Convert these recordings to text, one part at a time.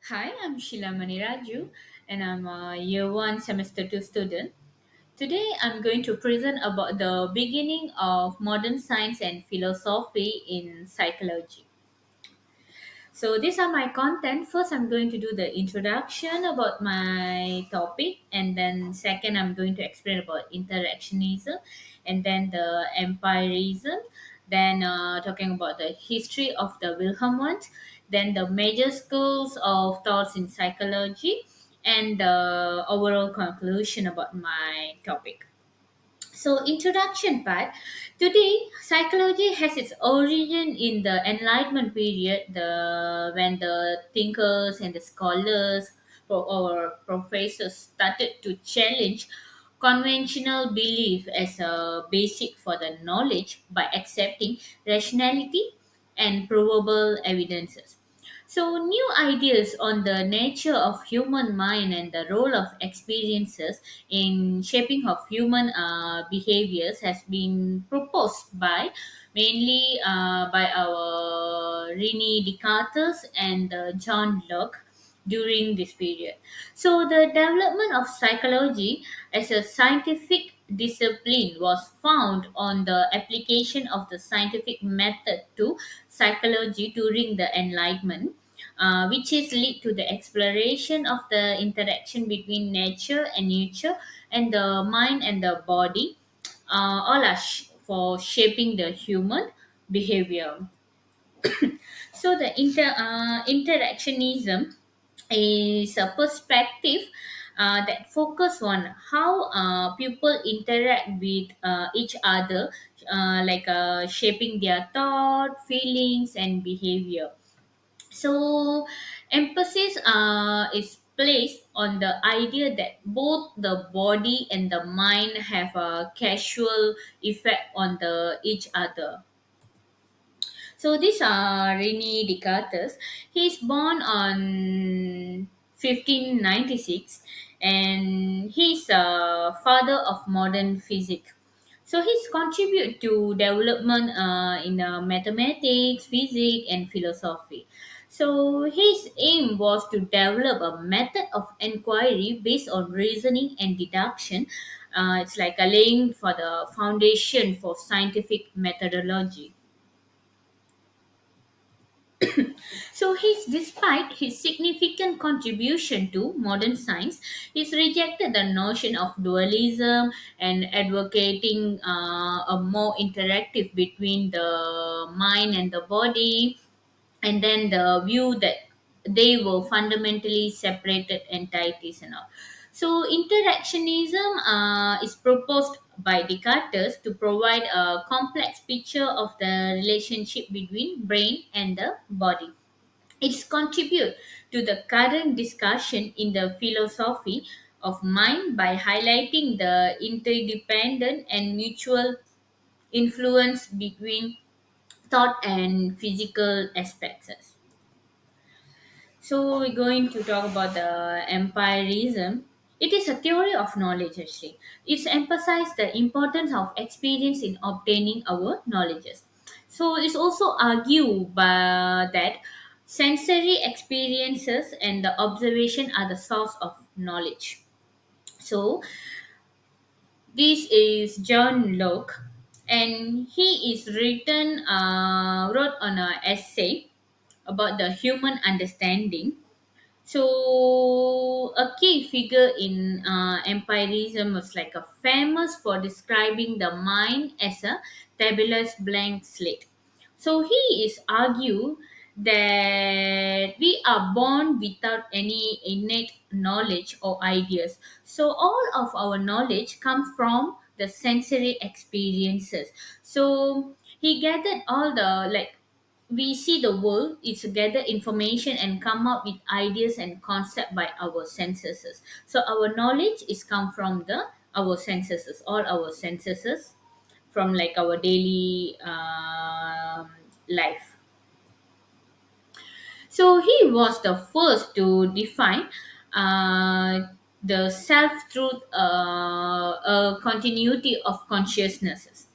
Hi, I'm Sheela Raju, and I'm a year one semester two student. Today, I'm going to present about the beginning of modern science and philosophy in psychology. So these are my content. First, I'm going to do the introduction about my topic, and then second, I'm going to explain about interactionism, and then the empirism. Then talking about the history of the Wilhelm Wundt, then the major schools of thoughts in psychology, and the overall conclusion about my topic. So, introduction part. Today, psychology has its origin in the Enlightenment period, when the thinkers and the scholars or professors started to challenge conventional belief as a basic for the knowledge by accepting rationality and provable evidences. So, new ideas on the nature of human mind and the role of experiences in shaping of human behaviors has been proposed by mainly by our Rene Descartes and John Locke during this period. So the development of psychology as a scientific discipline was found on the application of the scientific method to psychology during the Enlightenment, which is lead to the exploration of the interaction between nature and nurture and the mind and the body, all are for shaping the human behavior. So the interactionism is a perspective that focus on how people interact with each other, shaping their thought, feelings, and behavior. So, emphasis is placed on the idea that both the body and the mind have a casual effect on the each other. So, these are Rene Descartes. He's born on 1596, and he's a father of modern physics. So he's contribute to development in mathematics, physics, and philosophy. So his aim was to develop a method of inquiry based on reasoning and deduction. It's like a laying for the foundation for scientific methodology. So despite his significant contribution to modern science, he's rejected the notion of dualism and advocating a more interactive between the mind and the body, and then the view that they were fundamentally separated entities and all. So interactionism is proposed by Descartes to provide a complex picture of the relationship between brain and the body. It's contribute to the current discussion in the philosophy of mind by highlighting the interdependent and mutual influence between thought and physical aspects. So we're going to talk about the empirism. It is a theory of knowledge actually. It's emphasized the importance of experience in obtaining our knowledges. So it's also argued by that sensory experiences and the observation are the source of knowledge. So this is John Locke, and he is wrote on an essay about the human understanding. So, a key figure in empirism was like a famous for describing the mind as a tabulous blank slate. So, he is argue that we are born without any innate knowledge or ideas. So, all of our knowledge comes from the sensory experiences. So, he gathered all the we see the world, it's gather information and come up with ideas and concept by our senses. So our knowledge is come from the our senses, all our senses, from like our daily life. So he was the first to define the self truth, a continuity of consciousnesses.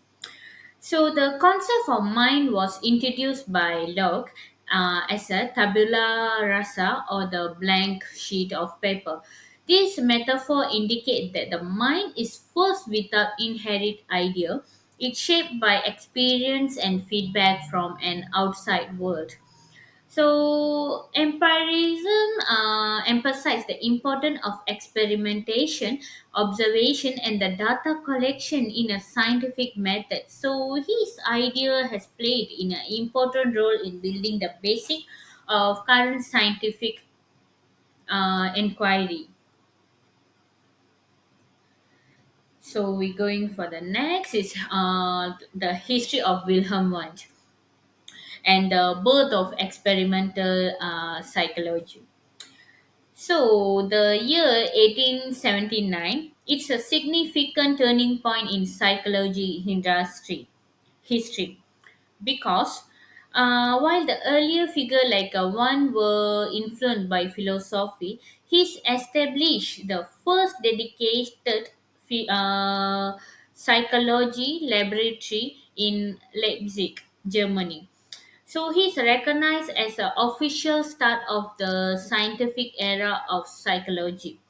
So the concept of mind was introduced by Locke, as a tabula rasa or the blank sheet of paper. This metaphor indicates that the mind is first without inherent idea. It's shaped by experience and feedback from an outside world. So, empirism emphasizes the importance of experimentation, observation, and the data collection in a scientific method. So, his idea has played in an important role in building the basic of current scientific inquiry. So, we're going for the next is the history of Wilhelm Wundt and the birth of experimental psychology. So, the year 1879, it's a significant turning point in psychology history because while the earlier figure like one were influenced by philosophy, he's established the first dedicated phi- uh, psychology laboratory in Leipzig, Germany. So he's recognized as the official start of the scientific era of psychology.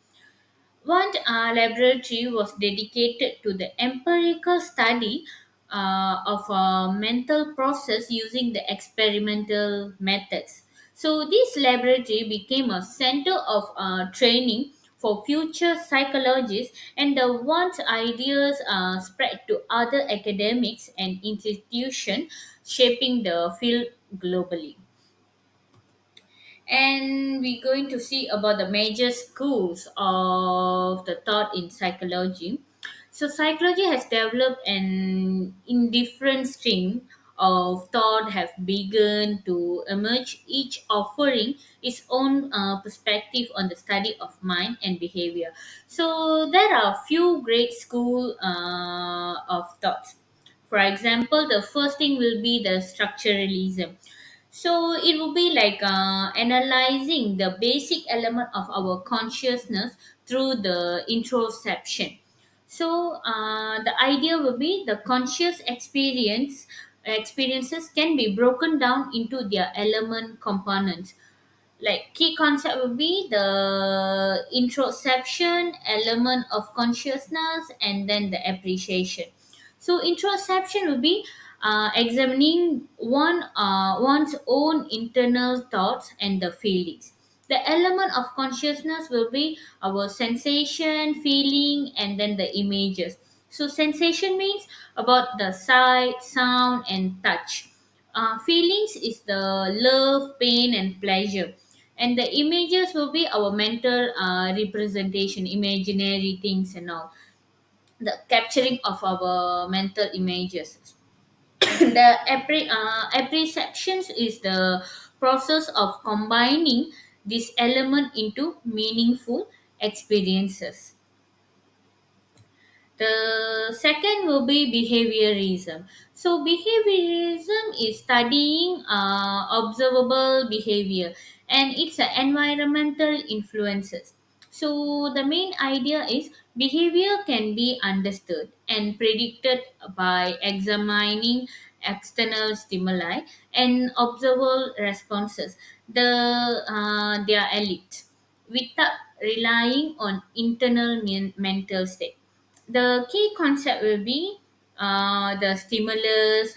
One laboratory was dedicated to the empirical study of a mental process using the experimental methods. So this laboratory became a center of training for future psychologists, and the one's ideas spread to other academics and institutions, shaping the field globally. And we're going to see about the major schools of the thought in psychology. So psychology has developed an indifferent stream of thought have begun to emerge, each offering its own perspective on the study of mind and behavior. So there are few great school of thoughts. For example, the first thing will be the structuralism. So it will be like analyzing the basic element of our consciousness through the introspection. So the idea will be the conscious experiences can be broken down into their element components. Like key concept would be the introspection element of consciousness and then the appreciation. So introspection would be examining one's own internal thoughts and the feelings. The element of consciousness will be our sensation, feeling, and then the images. So sensation means about the sight, sound, and touch. Feelings is the love, pain, and pleasure, and the images will be our mental representation, imaginary things and all, the capturing of our mental images. The apperceptions is the process of combining this element into meaningful experiences. The second will be behaviorism. So, behaviorism is studying observable behavior, and it's environmental influences. So, the main idea is behavior can be understood and predicted by examining external stimuli and observable responses. They are elite without relying on internal mental state. The key concept will be the stimulus,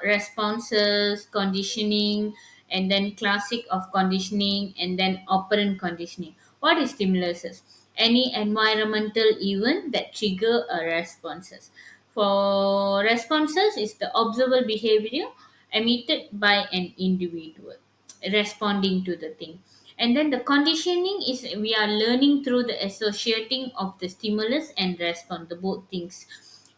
responses, conditioning, and then classic of conditioning, and then operant conditioning. What is stimuluses? Any environmental event that trigger a responses. For responses is the observable behavior emitted by an individual responding to the thing. And then the conditioning is we are learning through the associating of the stimulus and response, the both things.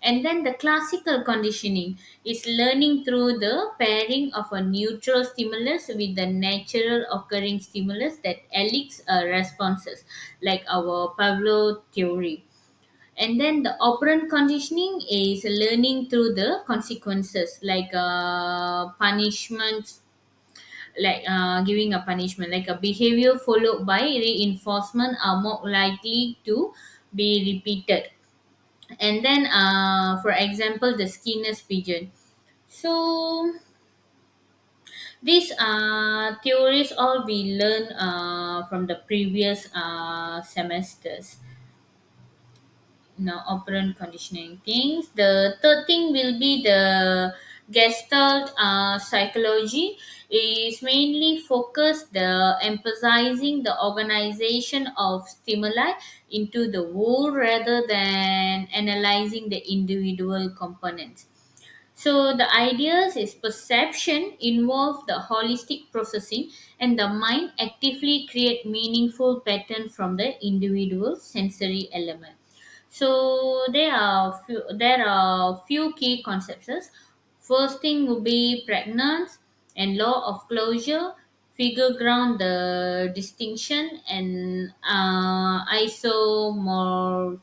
And then the classical conditioning is learning through the pairing of a neutral stimulus with the natural occurring stimulus that elicits responses, like our Pavlov theory. And then the operant conditioning is learning through the consequences, like punishments, like giving a punishment, like a behavior followed by reinforcement are more likely to be repeated. And then for example, the skinner's pigeon. So These theories all we learned from the previous semesters. Now, operant conditioning things. The third thing will be the Gestalt psychology is mainly focused the emphasizing the organization of stimuli into the whole rather than analyzing the individual components. So the ideas is perception involve the holistic processing and the mind actively create meaningful pattern from the individual sensory element. So there are few key concepts. First thing would be pregnance and law of closure, figure ground the distinction and isomorphism.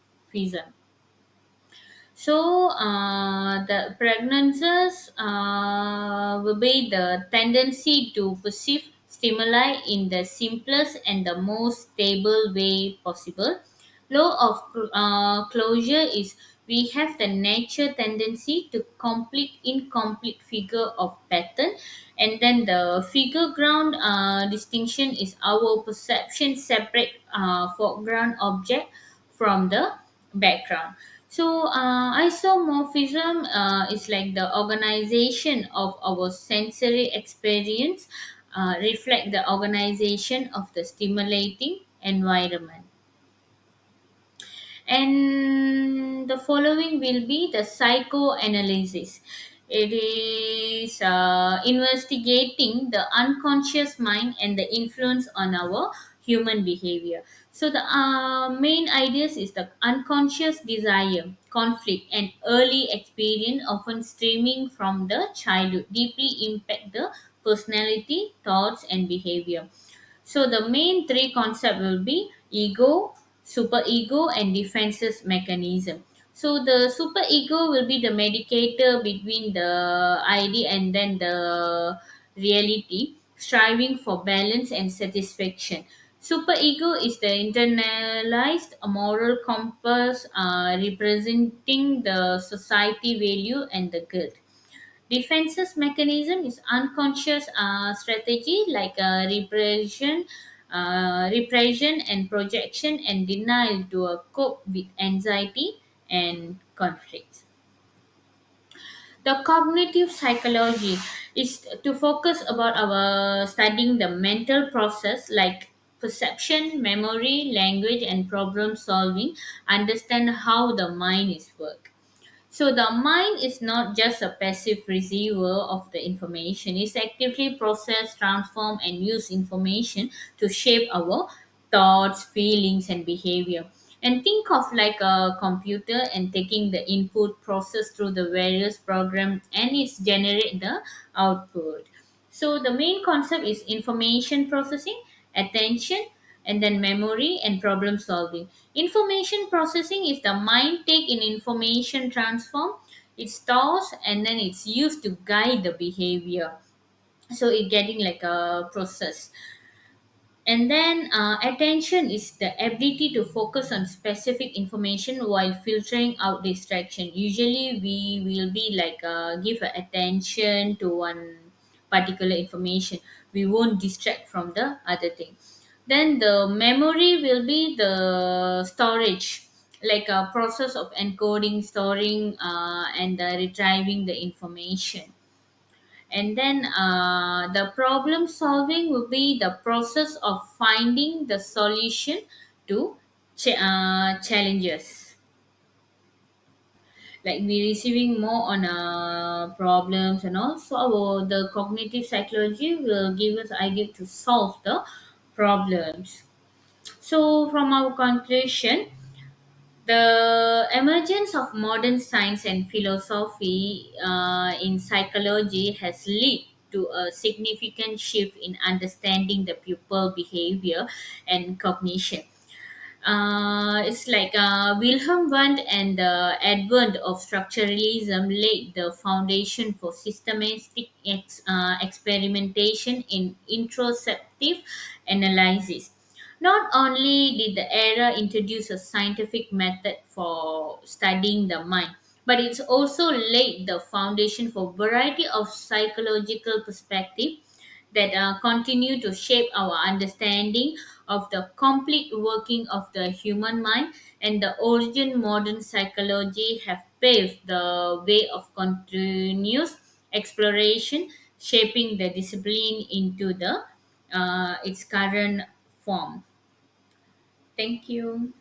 So, the pregnancies will be the tendency to perceive stimuli in the simplest and the most stable way possible. Law of closure is we have the nature tendency to complete incomplete figure of pattern, and then the figure ground distinction is our perception separate foreground object from the background. So, isomorphism is like the organization of our sensory experience, reflect the organization of the stimulating environment. And the following will be the psychoanalysis. It is investigating the unconscious mind and the influence on our human behavior. So the main ideas is the unconscious desire, conflict, and early experience, often stemming from the childhood, deeply impact the personality, thoughts, and behavior. So the main three concept will be ego, superego, and defenses mechanism. So the superego will be the mediator between the ID and then the reality, striving for balance and satisfaction. Superego is the internalized moral compass representing the society value and the guilt. Defenses mechanism is unconscious strategy like repression and projection and denial to cope with anxiety and conflicts. The cognitive psychology is to focus about our studying the mental process like perception, memory, language, and problem solving. Understand how the mind is work. So the mind is not just a passive receiver of the information. It's actively process, transform, and use information to shape our thoughts, feelings, and behavior. And think of like a computer and taking the input process through the various program and it's generate the output. So the main concept is information processing, attention, and then memory and problem solving. Information processing is the mind take in information transform, it stores and then it's used to guide the behavior. So it getting like a process. And then attention is the ability to focus on specific information while filtering out distraction. Usually, we will be like give a attention to one particular information. We won't distract from the other thing. Then the memory will be the storage, like a process of encoding, storing, and retrieving the information. And then the problem solving will be the process of finding the solution to challenges, like we receiving more on problems and also the cognitive psychology will give us idea to solve the problems. So from our conclusion, the emergence of modern science and philosophy in psychology has led to a significant shift in understanding the pupil behavior and cognition. It's like Wilhelm Wundt and the advent of structuralism laid the foundation for systematic experimentation in introspective analysis. Not only did the era introduce a scientific method for studying the mind, but it's also laid the foundation for variety of psychological perspective that continue to shape our understanding of the complete working of the human mind, and the origin modern psychology have paved the way of continuous exploration, shaping the discipline into the its current form. Thank you.